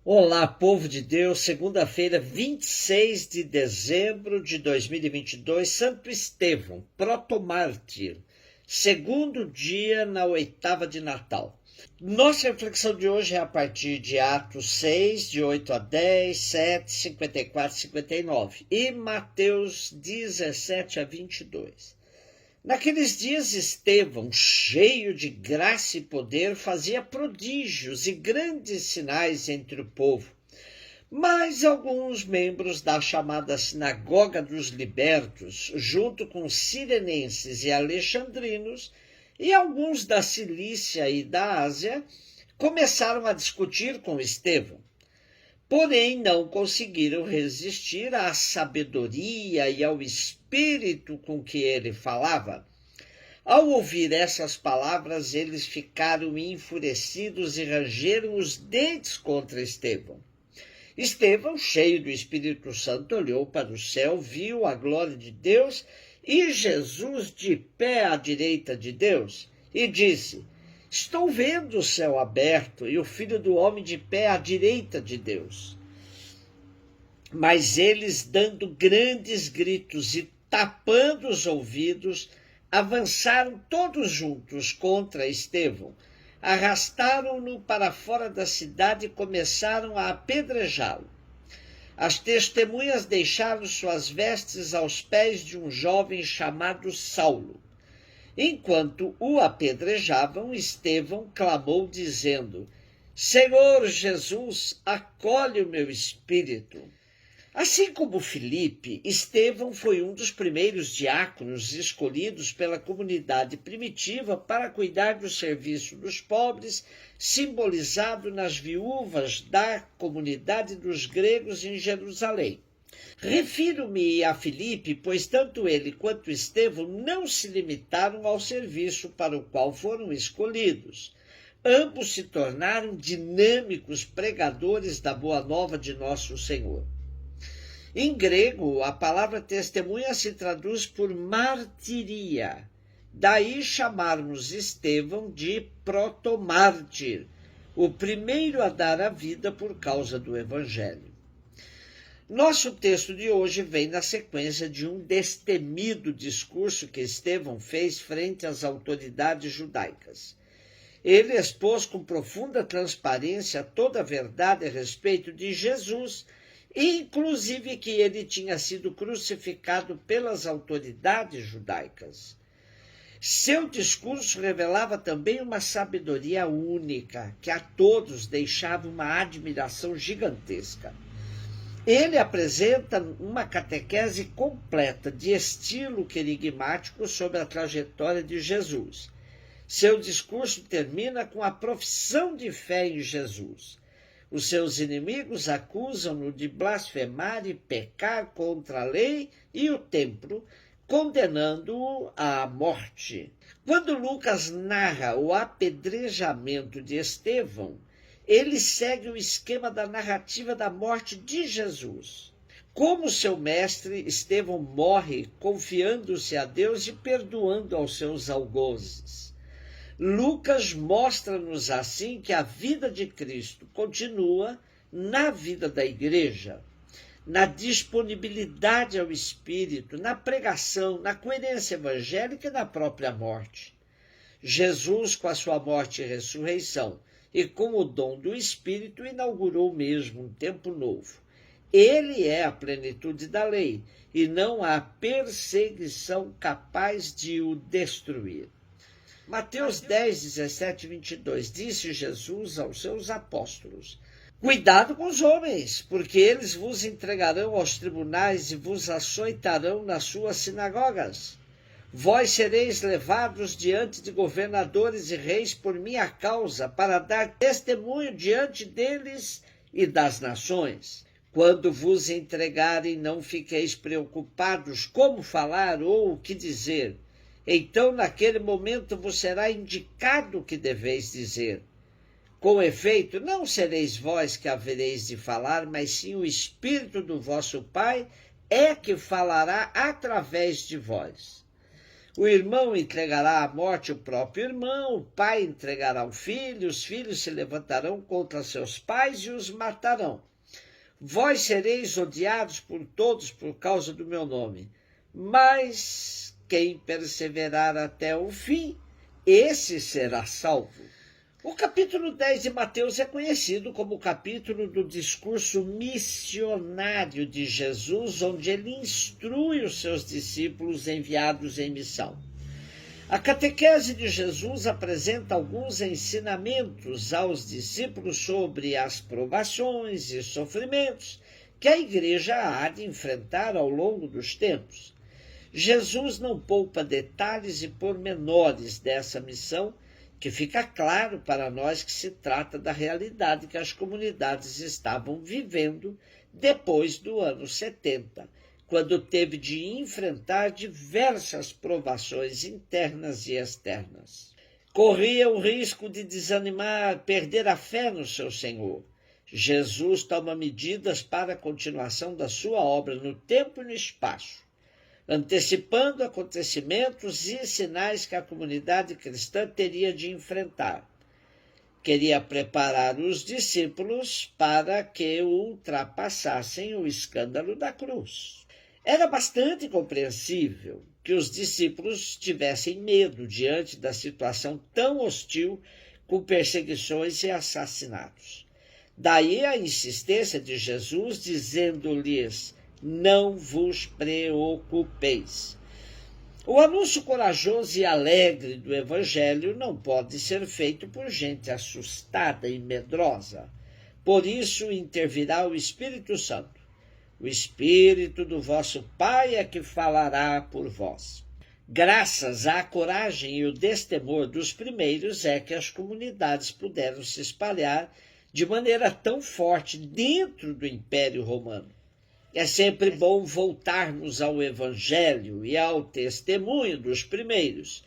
Olá, povo de Deus, segunda-feira, 26 de dezembro de 2022, Santo Estevão, protomártir, segundo dia na oitava de Natal. Nossa reflexão de hoje é a partir de Atos 6, de 8 a 10, 7, 54 e 59, e Mateus 17 a 22. Naqueles dias, Estevão, cheio de graça e poder, fazia prodígios e grandes sinais entre o povo. Mas alguns membros da chamada Sinagoga dos Libertos, junto com sirenenses e alexandrinos, e alguns da Cilícia e da Ásia, começaram a discutir com Estevão. Porém, não conseguiram resistir à sabedoria e ao espírito com que ele falava. Ao ouvir essas palavras, eles ficaram enfurecidos e rangeram os dentes contra Estevão. Estevão, cheio do Espírito Santo, olhou para o céu, viu a glória de Deus e Jesus de pé à direita de Deus, e disse: Estou vendo o céu aberto e o Filho do Homem de pé à direita de Deus. Mas eles, dando grandes gritos e tapando os ouvidos, avançaram todos juntos contra Estevão, arrastaram-no para fora da cidade e começaram a apedrejá-lo. As testemunhas deixaram suas vestes aos pés de um jovem chamado Saulo. Enquanto o apedrejavam, Estevão clamou, dizendo: Senhor Jesus, acolhe o meu espírito. Assim como Filipe, Estevão foi um dos primeiros diáconos escolhidos pela comunidade primitiva para cuidar do serviço dos pobres, simbolizado nas viúvas da comunidade dos gregos em Jerusalém. Refiro-me a Filipe, pois tanto ele quanto Estevão não se limitaram ao serviço para o qual foram escolhidos. Ambos se tornaram dinâmicos pregadores da boa nova de nosso Senhor. Em grego, a palavra testemunha se traduz por martiria. Daí chamarmos Estevão de protomártir, o primeiro a dar a vida por causa do Evangelho. Nosso texto de hoje vem na sequência de um destemido discurso que Estevão fez frente às autoridades judaicas. Ele expôs com profunda transparência toda a verdade a respeito de Jesus, inclusive que ele tinha sido crucificado pelas autoridades judaicas. Seu discurso revelava também uma sabedoria única, que a todos deixava uma admiração gigantesca. Ele apresenta uma catequese completa, de estilo querigmático, sobre a trajetória de Jesus. Seu discurso termina com a profissão de fé em Jesus. Os seus inimigos acusam-no de blasfemar e pecar contra a lei e o templo, condenando-o à morte. Quando Lucas narra o apedrejamento de Estevão, ele segue o esquema da narrativa da morte de Jesus. Como seu mestre, Estevão morre confiando-se a Deus e perdoando aos seus algozes. Lucas mostra-nos assim que a vida de Cristo continua na vida da igreja, na disponibilidade ao Espírito, na pregação, na coerência evangélica e na própria morte. Jesus, com a sua morte e ressurreição, e com o dom do Espírito, inaugurou mesmo um tempo novo. Ele é a plenitude da lei, e não há perseguição capaz de o destruir. Mateus 10, 17 e 22, disse Jesus aos seus apóstolos: Cuidado com os homens, porque eles vos entregarão aos tribunais e vos açoitarão nas suas sinagogas. Vós sereis levados diante de governadores e reis por minha causa, para dar testemunho diante deles e das nações. Quando vos entregarem, não fiqueis preocupados como falar ou o que dizer. Então, naquele momento, vos será indicado o que deveis dizer. Com efeito, não sereis vós que havereis de falar, mas sim o Espírito do vosso Pai é que falará através de vós. O irmão entregará à morte o próprio irmão, o pai entregará o filho, os filhos se levantarão contra seus pais e os matarão. Vós sereis odiados por todos por causa do meu nome, mas quem perseverar até o fim, esse será salvo. O capítulo 10 de Mateus é conhecido como o capítulo do discurso missionário de Jesus, onde ele instrui os seus discípulos enviados em missão. A catequese de Jesus apresenta alguns ensinamentos aos discípulos sobre as provações e sofrimentos que a igreja há de enfrentar ao longo dos tempos. Jesus não poupa detalhes e pormenores dessa missão, que fica claro para nós que se trata da realidade que as comunidades estavam vivendo depois do ano 70, quando teve de enfrentar diversas provações internas e externas. Corria o risco de desanimar, perder a fé no seu Senhor. Jesus toma medidas para a continuação da sua obra no tempo e no espaço, antecipando acontecimentos e sinais que a comunidade cristã teria de enfrentar. Queria preparar os discípulos para que ultrapassassem o escândalo da cruz. Era bastante compreensível que os discípulos tivessem medo diante da situação tão hostil, com perseguições e assassinatos. Daí a insistência de Jesus dizendo-lhes: não vos preocupeis. O anúncio corajoso e alegre do Evangelho não pode ser feito por gente assustada e medrosa. Por isso intervirá o Espírito Santo. O Espírito do vosso Pai é que falará por vós. Graças à coragem e o destemor dos primeiros é que as comunidades puderam se espalhar de maneira tão forte dentro do Império Romano. É sempre bom voltarmos ao Evangelho e ao testemunho dos primeiros,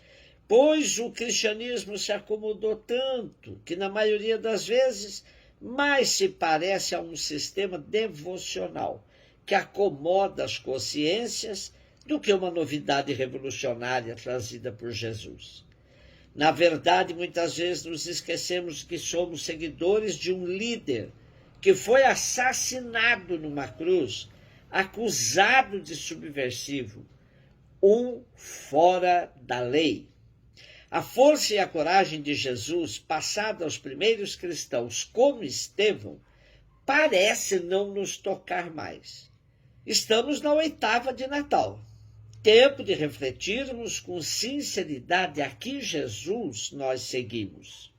pois o cristianismo se acomodou tanto que, na maioria das vezes, mais se parece a um sistema devocional que acomoda as consciências do que uma novidade revolucionária trazida por Jesus. Na verdade, muitas vezes nos esquecemos que somos seguidores de um líder que foi assassinado numa cruz, acusado de subversivo, um fora da lei. A força e a coragem de Jesus, passada aos primeiros cristãos como Estevão, parece não nos tocar mais. Estamos na oitava de Natal. Tempo de refletirmos com sinceridade a que Jesus nós seguimos.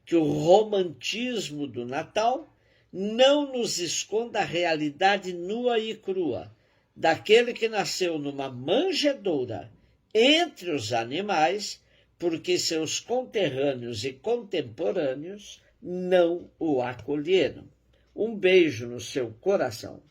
Que o romantismo do Natal não nos esconda a realidade nua e crua daquele que nasceu numa manjedoura entre os animais, porque seus conterrâneos e contemporâneos não o acolheram. Um beijo no seu coração.